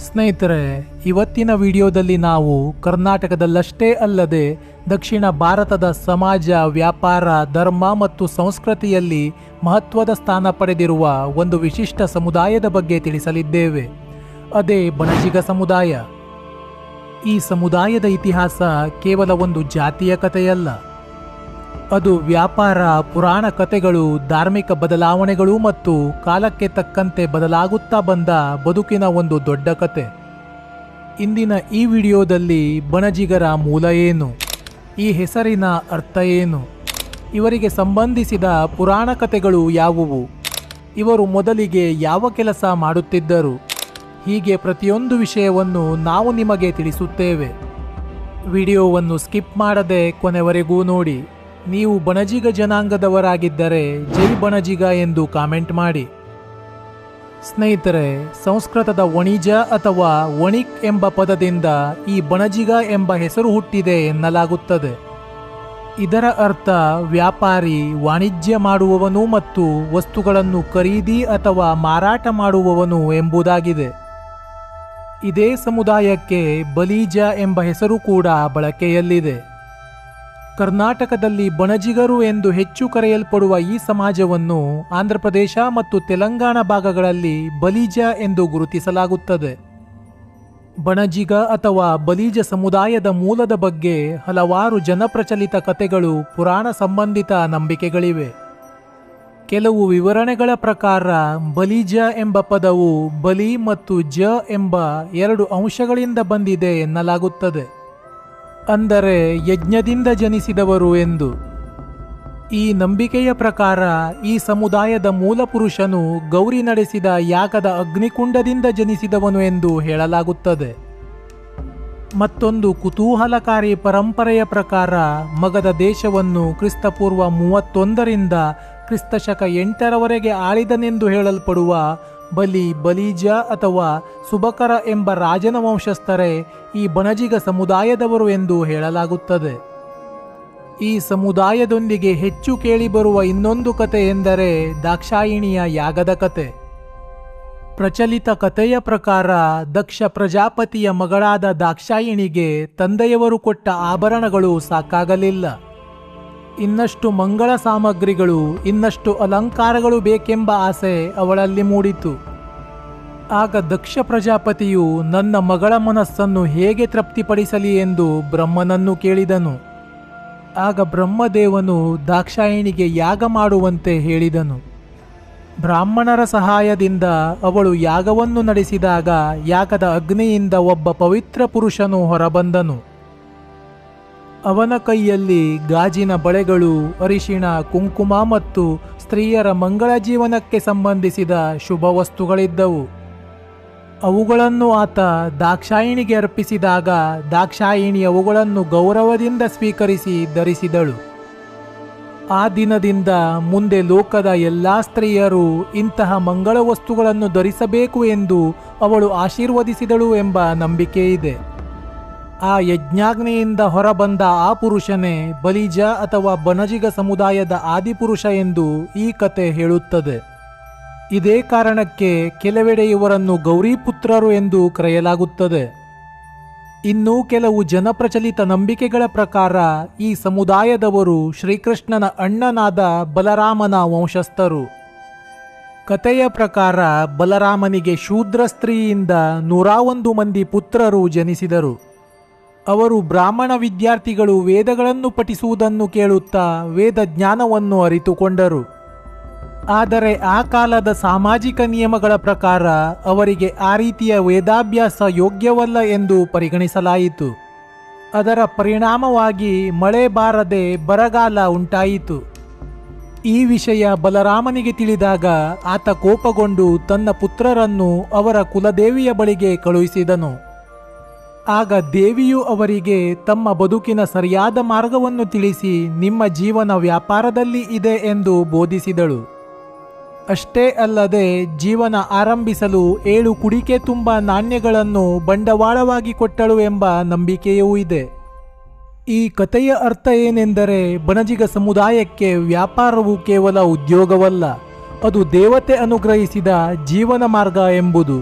ಸ್ನೇಹಿತರೆ, ಇವತ್ತಿನ ವಿಡಿಯೋದಲ್ಲಿ ನಾವು ಕರ್ನಾಟಕದಲ್ಲಷ್ಟೇ ಅಲ್ಲದೆ ದಕ್ಷಿಣ ಭಾರತದ ಸಮಾಜ, ವ್ಯಾಪಾರ, ಧರ್ಮ ಮತ್ತು ಸಂಸ್ಕೃತಿಯಲ್ಲಿ ಮಹತ್ವದ ಸ್ಥಾನ ಪಡೆದಿರುವ ಒಂದು ವಿಶಿಷ್ಟ ಸಮುದಾಯದ ಬಗ್ಗೆ ತಿಳಿಸಲಿದ್ದೇವೆ. ಅದೇ ಬಣಜಿಗ ಸಮುದಾಯ. ಈ ಸಮುದಾಯದ ಇತಿಹಾಸ ಕೇವಲ ಒಂದು ಜಾತಿಯ ಕಥೆಯಲ್ಲ. ಅದು ವ್ಯಾಪಾರ, ಪುರಾಣ ಕಥೆಗಳು, ಧಾರ್ಮಿಕ ಬದಲಾವಣೆಗಳು ಮತ್ತು ಕಾಲಕ್ಕೆ ತಕ್ಕಂತೆ ಬದಲಾಗುತ್ತಾ ಬಂದ ಬದುಕಿನ ಒಂದು ದೊಡ್ಡ ಕತೆ. ಇಂದಿನ ಈ ವಿಡಿಯೋದಲ್ಲಿ ಬಣಜಿಗರ ಮೂಲ ಏನು, ಈ ಹೆಸರಿನ ಅರ್ಥ ಏನು, ಇವರಿಗೆ ಸಂಬಂಧಿಸಿದ ಪುರಾಣ ಕಥೆಗಳು ಯಾವುವು, ಇವರು ಮೊದಲಿಗೆ ಯಾವ ಕೆಲಸ ಮಾಡುತ್ತಿದ್ದರು, ಹೀಗೆ ಪ್ರತಿಯೊಂದು ವಿಷಯವನ್ನು ನಾವು ನಿಮಗೆ ತಿಳಿಸುತ್ತೇವೆ. ವಿಡಿಯೋವನ್ನು ಸ್ಕಿಪ್ ಮಾಡದೆ ಕೊನೆವರೆಗೂ ನೋಡಿ. ನೀವು ಬಣಜಿಗ ಜನಾಂಗದವರಾಗಿದ್ದರೆ ಜೈ ಬಣಜಿಗ ಎಂದು ಕಾಮೆಂಟ್ ಮಾಡಿ. ಸ್ನೇಹಿತರೆ, ಸಂಸ್ಕೃತದ ವಣಿಜ ಅಥವಾ ವಣಿಕ್ ಎಂಬ ಪದದಿಂದ ಈ ಬಣಜಿಗ ಎಂಬ ಹೆಸರು ಹುಟ್ಟಿದೆ ಎನ್ನಲಾಗುತ್ತದೆ. ಇದರ ಅರ್ಥ ವ್ಯಾಪಾರಿ, ವಾಣಿಜ್ಯ ಮಾಡುವವನು ಮತ್ತು ವಸ್ತುಗಳನ್ನು ಖರೀದಿ ಅಥವಾ ಮಾರಾಟ ಮಾಡುವವನು ಎಂಬುದಾಗಿದೆ. ಇದೇ ಸಮುದಾಯಕ್ಕೆ ಬಲೀಜ ಎಂಬ ಹೆಸರು ಕೂಡ ಬಳಕೆಯಲ್ಲಿದೆ. ಕರ್ನಾಟಕದಲ್ಲಿ ಬಣಜಿಗರು ಎಂದು ಹೆಚ್ಚು ಕರೆಯಲ್ಪಡುವ ಈ ಸಮಾಜವನ್ನು ಆಂಧ್ರಪ್ರದೇಶ ಮತ್ತು ತೆಲಂಗಾಣ ಭಾಗಗಳಲ್ಲಿ ಬಲೀಜ ಎಂದು ಗುರುತಿಸಲಾಗುತ್ತದೆ. ಬಣಜಿಗ ಅಥವಾ ಬಲೀಜ ಸಮುದಾಯದ ಮೂಲದ ಬಗ್ಗೆ ಹಲವಾರು ಜನಪ್ರಚಲಿತ ಕಥೆಗಳು, ಪುರಾಣ ಸಂಬಂಧಿತ ನಂಬಿಕೆಗಳಿವೆ. ಕೆಲವು ವಿವರಣೆಗಳ ಪ್ರಕಾರ ಬಲೀಜ ಎಂಬ ಪದವು ಬಲಿ ಮತ್ತು ಜ ಎಂಬ ಎರಡು ಅಂಶಗಳಿಂದ ಬಂದಿದೆ ಎನ್ನಲಾಗುತ್ತದೆ, ಅಂದರೆ ಯಜ್ಞದಿಂದ ಜನಿಸಿದವರು ಎಂದು. ಈ ನಂಬಿಕೆಯ ಪ್ರಕಾರ ಈ ಸಮುದಾಯದ ಮೂಲ ಪುರುಷನು ಗೌರಿ ನಡೆಸಿದ ಯಾಗದ ಅಗ್ನಿಕುಂಡದಿಂದ ಜನಿಸಿದವನು ಎಂದು ಹೇಳಲಾಗುತ್ತದೆ. ಮತ್ತೊಂದು ಕುತೂಹಲಕಾರಿ ಪರಂಪರೆಯ ಪ್ರಕಾರ ಮಗಧ ದೇಶವನ್ನು ಕ್ರಿಸ್ತಪೂರ್ವ 31ರಿಂದ ಕ್ರಿಸ್ತಶಕ 8ರವರೆಗೆ ಆಳಿದನೆಂದು ಹೇಳಲ್ಪಡುವ ಬಲಿ, ಬಲೀಜ ಅಥವಾ ಸುಬಕರ ಎಂಬ ರಾಜನ ವಂಶಸ್ಥರೇ ಈ ಬಣಜಿಗ ಸಮುದಾಯದವರು ಎಂದು ಹೇಳಲಾಗುತ್ತದೆ. ಈ ಸಮುದಾಯದೊಂದಿಗೆ ಹೆಚ್ಚು ಕೇಳಿಬರುವ ಇನ್ನೊಂದು ಕತೆ ಎಂದರೆ ದಾಕ್ಷಾಯಿಣಿಯ ಯಾಗದ ಕತೆ. ಪ್ರಚಲಿತ ಕಥೆಯ ಪ್ರಕಾರ ದಕ್ಷ ಪ್ರಜಾಪತಿಯ ಮಗಳಾದ ದಾಕ್ಷಾಯಿಣಿಗೆ ತಂದೆಯವರು ಕೊಟ್ಟ ಆಭರಣಗಳು ಸಾಕಾಗಲಿಲ್ಲ. ಇನ್ನಷ್ಟು ಮಂಗಳ ಸಾಮಗ್ರಿಗಳು, ಇನ್ನಷ್ಟು ಅಲಂಕಾರಗಳು ಬೇಕೆಂಬ ಆಸೆ ಅವಳಲ್ಲಿ ಮೂಡಿತು. ಆಗ ದಕ್ಷ ಪ್ರಜಾಪತಿಯು ನನ್ನ ಮಗಳ ಮನಸ್ಸನ್ನು ಹೇಗೆ ತೃಪ್ತಿಪಡಿಸಲಿ ಎಂದು ಬ್ರಹ್ಮನನ್ನು ಕೇಳಿದನು. ಆಗ ಬ್ರಹ್ಮದೇವನು ದಾಕ್ಷಾಯಿಣಿಗೆ ಯಾಗ ಮಾಡುವಂತೆ ಹೇಳಿದನು. ಬ್ರಾಹ್ಮಣರ ಸಹಾಯದಿಂದ ಅವಳು ಯಾಗವನ್ನು ನಡೆಸಿದಾಗ ಯಾಗದ ಅಗ್ನಿಯಿಂದ ಒಬ್ಬ ಪವಿತ್ರ ಪುರುಷನು ಹೊರಬಂದನು. ಅವನ ಕೈಯಲ್ಲಿ ಗಾಜಿನ ಬಳೆಗಳು, ಅರಿಶಿಣ, ಕುಂಕುಮ ಮತ್ತು ಸ್ತ್ರೀಯರ ಮಂಗಳ ಜೀವನಕ್ಕೆ ಸಂಬಂಧಿಸಿದ ಶುಭ ವಸ್ತುಗಳಿದ್ದವು. ಅವುಗಳನ್ನು ಆತ ದಾಕ್ಷಾಯಿಣಿಗೆ ಅರ್ಪಿಸಿದಾಗ ದಾಕ್ಷಾಯಿಣಿ ಅವುಗಳನ್ನು ಗೌರವದಿಂದ ಸ್ವೀಕರಿಸಿ ಧರಿಸಿದಳು. ಆ ದಿನದಿಂದ ಮುಂದೆ ಲೋಕದ ಎಲ್ಲ ಸ್ತ್ರೀಯರು ಇಂತಹ ಮಂಗಳ ವಸ್ತುಗಳನ್ನು ಧರಿಸಬೇಕು ಎಂದು ಅವಳು ಆಶೀರ್ವದಿಸಿದಳು ಎಂಬ ನಂಬಿಕೆ ಇದೆ. ಆ ಯಜ್ಞಾಗ್ನಿಯಿಂದ ಹೊರಬಂದ ಆ ಪುರುಷನೇ ಬಲೀಜ ಅಥವಾ ಬಣಜಿಗ ಸಮುದಾಯದ ಆದಿಪುರುಷ ಎಂದು ಈ ಕತೆ ಹೇಳುತ್ತದೆ. ಇದೇ ಕಾರಣಕ್ಕೆ ಕೆಲವೆಡೆ ಇವರನ್ನು ಗೌರಿಪುತ್ರರು ಎಂದು ಕರೆಯಲಾಗುತ್ತದೆ. ಇನ್ನೂ ಕೆಲವು ಜನಪ್ರಚಲಿತ ನಂಬಿಕೆಗಳ ಪ್ರಕಾರ ಈ ಸಮುದಾಯದವರು ಶ್ರೀಕೃಷ್ಣನ ಅಣ್ಣನಾದ ಬಲರಾಮನ ವಂಶಸ್ಥರು. ಕಥೆಯ ಪ್ರಕಾರ ಬಲರಾಮನಿಗೆ ಶೂದ್ರ ಸ್ತ್ರೀಯಿಂದ 101 ಮಂದಿ ಪುತ್ರರು ಜನಿಸಿದರು. ಅವರು ಬ್ರಾಹ್ಮಣ ವಿದ್ಯಾರ್ಥಿಗಳು ವೇದಗಳನ್ನು ಪಠಿಸುವುದನ್ನು ಕೇಳುತ್ತಾ ವೇದ ಜ್ಞಾನವನ್ನು ಅರಿತುಕೊಂಡರು. ಆದರೆ ಆ ಕಾಲದ ಸಾಮಾಜಿಕ ನಿಯಮಗಳ ಪ್ರಕಾರ ಅವರಿಗೆ ಆ ರೀತಿಯ ವೇದಾಭ್ಯಾಸ ಯೋಗ್ಯವಲ್ಲ ಎಂದು ಪರಿಗಣಿಸಲಾಯಿತು. ಅದರ ಪರಿಣಾಮವಾಗಿ ಮಳೆ ಬಾರದೆ ಬರಗಾಲ ಉಂಟಾಯಿತು. ಈ ವಿಷಯ ಬಲರಾಮನಿಗೆ ತಿಳಿದಾಗ ಆತ ಕೋಪಗೊಂಡು ತನ್ನ ಪುತ್ರರನ್ನು ಅವರ ಕುಲದೇವಿಯ ಬಳಿಗೆ ಕಳುಹಿಸಿದನು. ಆಗ ದೇವಿಯು ಅವರಿಗೆ ತಮ್ಮ ಬದುಕಿನ ಸರಿಯಾದ ಮಾರ್ಗವನ್ನು ತಿಳಿಸಿ ನಿಮ್ಮ ಜೀವನ ವ್ಯಾಪಾರದಲ್ಲಿ ಇದೆ ಎಂದು ಬೋಧಿಸಿದಳು. ಅಷ್ಟೇ ಅಲ್ಲದೆ ಜೀವನ ಆರಂಭಿಸಲು 7 ಕುಡಿಕೆ ತುಂಬ ನಾಣ್ಯಗಳನ್ನು ಬಂಡವಾಳವಾಗಿ ಕೊಟ್ಟಳು ಎಂಬ ನಂಬಿಕೆಯೂ ಇದೆ. ಈ ಕಥೆಯ ಅರ್ಥ ಏನೆಂದರೆ ಬಣಜಿಗ ಸಮುದಾಯಕ್ಕೆ ವ್ಯಾಪಾರವು ಕೇವಲ ಉದ್ಯೋಗವಲ್ಲ, ಅದು ದೇವತೆ ಅನುಗ್ರಹಿಸಿದ ಜೀವನ ಮಾರ್ಗ ಎಂಬುದು.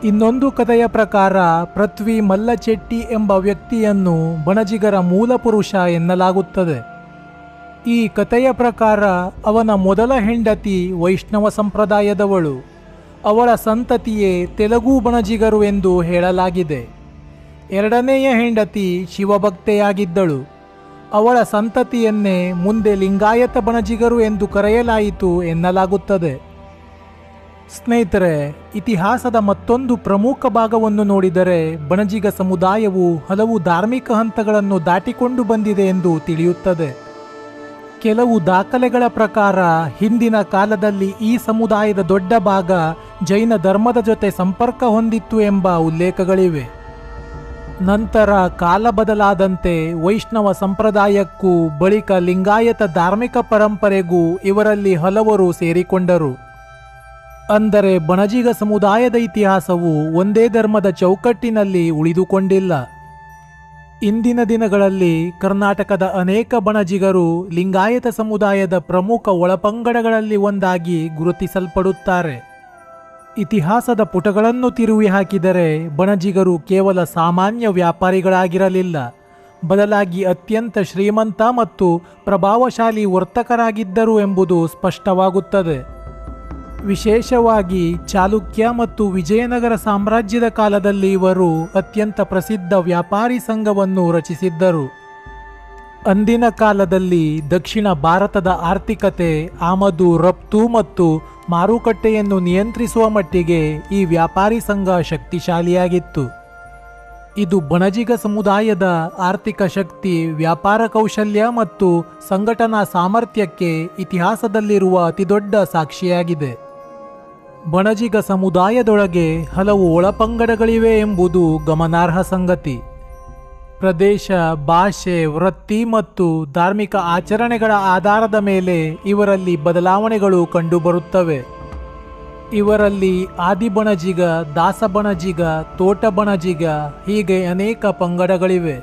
ಇನ್ನೊಂದು ಕಥೆಯ ಪ್ರಕಾರ ಪೃಥ್ವಿ ಮಲ್ಲಚೆಟ್ಟಿ ಎಂಬ ವ್ಯಕ್ತಿಯನ್ನು ಬಣಜಿಗರ ಮೂಲ ಪುರುಷ ಎನ್ನಲಾಗುತ್ತದೆ. ಈ ಕಥೆಯ ಪ್ರಕಾರ ಅವನ ಮೊದಲ ಹೆಂಡತಿ ವೈಷ್ಣವ ಸಂಪ್ರದಾಯದವಳು. ಅವಳ ಸಂತತಿಯೇ ತೆಲುಗು ಬಣಜಿಗರು ಎಂದು ಹೇಳಲಾಗಿದೆ. ಎರಡನೆಯ ಹೆಂಡತಿ ಶಿವಭಕ್ತೆಯಾಗಿದ್ದಳು. ಅವಳ ಸಂತತಿಯನ್ನೇ ಮುಂದೆ ಲಿಂಗಾಯತ ಬಣಜಿಗರು ಎಂದು ಕರೆಯಲಾಯಿತು ಎನ್ನಲಾಗುತ್ತದೆ. ಸ್ನೇಹಿತರೆ, ಇತಿಹಾಸದ ಮತ್ತೊಂದು ಪ್ರಮುಖ ಭಾಗವನ್ನು ನೋಡಿದರೆ ಬಣಜಿಗ ಸಮುದಾಯವು ಹಲವು ಧಾರ್ಮಿಕ ಹಂತಗಳನ್ನು ದಾಟಿಕೊಂಡು ಬಂದಿದೆ ಎಂದು ತಿಳಿಯುತ್ತದೆ. ಕೆಲವು ದಾಖಲೆಗಳ ಪ್ರಕಾರ ಹಿಂದಿನ ಕಾಲದಲ್ಲಿ ಈ ಸಮುದಾಯದ ದೊಡ್ಡ ಭಾಗ ಜೈನ ಧರ್ಮದ ಜೊತೆ ಸಂಪರ್ಕ ಹೊಂದಿತ್ತು ಎಂಬ ಉಲ್ಲೇಖಗಳಿವೆ. ನಂತರ ಕಾಲ ಬದಲಾದಂತೆ ವೈಷ್ಣವ ಸಂಪ್ರದಾಯಕ್ಕೂ ಬಳಿಕ ಲಿಂಗಾಯತ ಧಾರ್ಮಿಕ ಪರಂಪರೆಗೂ ಇವರಲ್ಲಿ ಹಲವರು ಸೇರಿಕೊಂಡರು. ಅಂದರೆ ಬಣಜಿಗ ಸಮುದಾಯದ ಇತಿಹಾಸವು ಒಂದೇ ಧರ್ಮದ ಚೌಕಟ್ಟಿನಲ್ಲಿ ಉಳಿದುಕೊಂಡಿಲ್ಲ. ಇಂದಿನ ದಿನಗಳಲ್ಲಿ ಕರ್ನಾಟಕದ ಅನೇಕ ಬಣಜಿಗರು ಲಿಂಗಾಯತ ಸಮುದಾಯದ ಪ್ರಮುಖ ಒಳಪಂಗಡಗಳಲ್ಲಿ ಒಂದಾಗಿ ಗುರುತಿಸಲ್ಪಡುತ್ತಾರೆ. ಇತಿಹಾಸದ ಪುಟಗಳನ್ನು ತಿರುವಿ ಹಾಕಿದರೆ ಬಣಜಿಗರು ಕೇವಲ ಸಾಮಾನ್ಯ ವ್ಯಾಪಾರಿಗಳಾಗಿರಲಿಲ್ಲ, ಬದಲಾಗಿ ಅತ್ಯಂತ ಶ್ರೀಮಂತ ಮತ್ತು ಪ್ರಭಾವಶಾಲಿ ವರ್ತಕರಾಗಿದ್ದರು ಎಂಬುದು ಸ್ಪಷ್ಟವಾಗುತ್ತದೆ. ವಿಶೇಷವಾಗಿ ಚಾಲುಕ್ಯ ಮತ್ತು ವಿಜಯನಗರ ಸಾಮ್ರಾಜ್ಯದ ಕಾಲದಲ್ಲಿ ಇವರು ಅತ್ಯಂತ ಪ್ರಸಿದ್ಧ ವ್ಯಾಪಾರಿ ಸಂಘವನ್ನು ರಚಿಸಿದ್ದರು. ಅಂದಿನ ಕಾಲದಲ್ಲಿ ದಕ್ಷಿಣ ಭಾರತದ ಆರ್ಥಿಕತೆ, ಆಮದು ರಫ್ತು ಮತ್ತು ಮಾರುಕಟ್ಟೆಯನ್ನು ನಿಯಂತ್ರಿಸುವ ಮಟ್ಟಿಗೆ ಈ ವ್ಯಾಪಾರಿ ಸಂಘ ಶಕ್ತಿಶಾಲಿಯಾಗಿತ್ತು. ಇದು ಬಣಜಿಗ ಸಮುದಾಯದ ಆರ್ಥಿಕ ಶಕ್ತಿ, ವ್ಯಾಪಾರ ಕೌಶಲ್ಯ ಮತ್ತು ಸಂಘಟನಾ ಸಾಮರ್ಥ್ಯಕ್ಕೆ ಇತಿಹಾಸದಲ್ಲಿರುವ ಅತಿದೊಡ್ಡ ಸಾಕ್ಷಿಯಾಗಿದೆ. ಬಣಜಿಗ ಸಮುದಾಯದೊಳಗೆ ಹಲವು ಒಳಪಂಗಡಗಳಿವೆ ಎಂಬುದು ಗಮನಾರ್ಹ ಸಂಗತಿ. ಪ್ರದೇಶ, ಭಾಷೆ, ವೃತ್ತಿ ಮತ್ತು ಧಾರ್ಮಿಕ ಆಚರಣೆಗಳ ಆಧಾರದ ಮೇಲೆ ಇವರಲ್ಲಿ ಬದಲಾವಣೆಗಳು ಕಂಡುಬರುತ್ತವೆ. ಇವರಲ್ಲಿ ಆದಿಬಣಜಿಗ, ದಾಸಬಣಜಿಗ, ತೋಟ ಬಣಜಿಗ ಹೀಗೆ ಅನೇಕ ಪಂಗಡಗಳಿವೆ.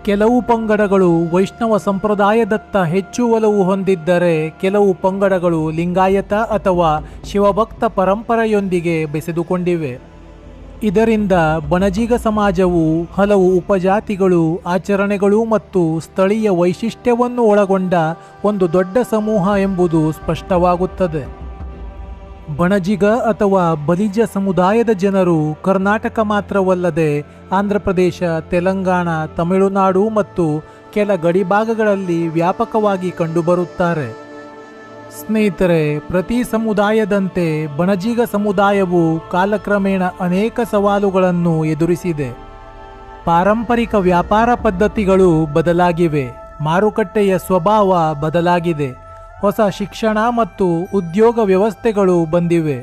ಕೆಲವು ಪಂಗಡಗಳು ವೈಷ್ಣವ ಸಂಪ್ರದಾಯದತ್ತ ಹೆಚ್ಚು ಒಲವು ಹೊಂದಿದ್ದರೆ ಕೆಲವು ಪಂಗಡಗಳು ಲಿಂಗಾಯತ ಅಥವಾ ಶಿವಭಕ್ತ ಪರಂಪರೆಯೊಂದಿಗೆ ಬೆಸೆದುಕೊಂಡಿವೆ. ಇದರಿಂದ ಬಣಜಿಗ ಸಮಾಜವು ಹಲವು ಉಪಜಾತಿಗಳು, ಆಚರಣೆಗಳು ಮತ್ತು ಸ್ಥಳೀಯ ವೈಶಿಷ್ಟ್ಯವನ್ನು ಒಳಗೊಂಡ ಒಂದು ದೊಡ್ಡ ಸಮೂಹ ಎಂಬುದು ಸ್ಪಷ್ಟವಾಗುತ್ತದೆ. ಬಣಜಿಗ ಅಥವಾ ಬಲಿಜ ಸಮುದಾಯದ ಜನರು ಕರ್ನಾಟಕ ಮಾತ್ರವಲ್ಲದೆ ಆಂಧ್ರಪ್ರದೇಶ, ತೆಲಂಗಾಣ, ತಮಿಳುನಾಡು ಮತ್ತು ಕೆಲ ಗಡಿಭಾಗಗಳಲ್ಲಿ ವ್ಯಾಪಕವಾಗಿ ಕಂಡುಬರುತ್ತಾರೆ. ಸ್ನೇಹಿತರೆ, ಪ್ರತಿ ಸಮುದಾಯದಂತೆ ಬಣಜಿಗ ಸಮುದಾಯವು ಕಾಲಕ್ರಮೇಣ ಅನೇಕ ಸವಾಲುಗಳನ್ನು ಎದುರಿಸಿದೆ. ಪಾರಂಪರಿಕ ವ್ಯಾಪಾರ ಪದ್ಧತಿಗಳು ಬದಲಾಗಿವೆ, ಮಾರುಕಟ್ಟೆಯ ಸ್ವಭಾವ ಬದಲಾಗಿದೆ, ಹೊಸ ಶಿಕ್ಷಣ ಮತ್ತು ಉದ್ಯೋಗ ವ್ಯವಸ್ಥೆಗಳು ಬಂದಿವೆ.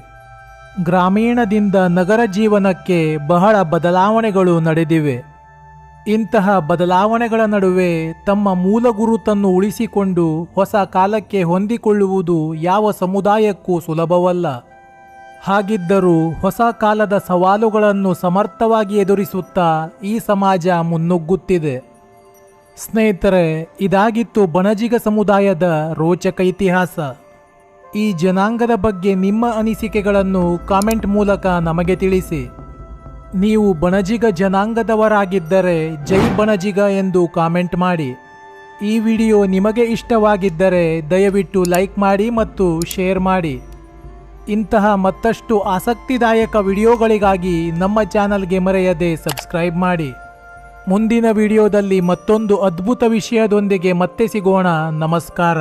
ಗ್ರಾಮೀಣದಿಂದ ನಗರ ಜೀವನಕ್ಕೆ ಬಹಳ ಬದಲಾವಣೆಗಳು ನಡೆದಿವೆ. ಇಂತಹ ಬದಲಾವಣೆಗಳ ನಡುವೆ ತಮ್ಮ ಮೂಲ ಗುರುತನ್ನು ಉಳಿಸಿಕೊಂಡು ಹೊಸ ಕಾಲಕ್ಕೆ ಹೊಂದಿಕೊಳ್ಳುವುದು ಯಾವ ಸಮುದಾಯಕ್ಕೂ ಸುಲಭವಲ್ಲ. ಹಾಗಿದ್ದರೂ ಹೊಸ ಕಾಲದ ಸವಾಲುಗಳನ್ನು ಸಮರ್ಥವಾಗಿ ಎದುರಿಸುತ್ತಾ ಈ ಸಮಾಜ ಮುನ್ನುಗ್ಗುತ್ತಿದೆ. ಸ್ನೇಹಿತರೆ, ಇದಾಗಿತ್ತು ಬಣಜಿಗ ಸಮುದಾಯದ ರೋಚಕ ಇತಿಹಾಸ. ಈ ಜನಾಂಗದ ಬಗ್ಗೆ ನಿಮ್ಮ ಅನಿಸಿಕೆಗಳನ್ನು ಕಾಮೆಂಟ್ ಮೂಲಕ ನಮಗೆ ತಿಳಿಸಿ. ನೀವು ಬಣಜಿಗ ಜನಾಂಗದವರಾಗಿದ್ದರೆ ಜೈ ಬಣಜಿಗ ಎಂದು ಕಾಮೆಂಟ್ ಮಾಡಿ. ಈ ವಿಡಿಯೋ ನಿಮಗೆ ಇಷ್ಟವಾಗಿದ್ದರೆ ದಯವಿಟ್ಟು ಲೈಕ್ ಮಾಡಿ ಮತ್ತು ಶೇರ್ ಮಾಡಿ. ಇಂತಹ ಮತ್ತಷ್ಟು ಆಸಕ್ತಿದಾಯಕ ವಿಡಿಯೋಗಳಿಗಾಗಿ ನಮ್ಮ ಚಾನಲ್ಗೆ ಮರೆಯದೆ ಸಬ್ಸ್ಕ್ರೈಬ್ ಮಾಡಿ. ಮುಂದಿನ ವಿಡಿಯೋದಲ್ಲಿ ಮತ್ತೊಂದು ಅದ್ಭುತ ವಿಷಯದೊಂದಿಗೆ ಮತ್ತೆ ಸಿಗೋಣ. ನಮಸ್ಕಾರ.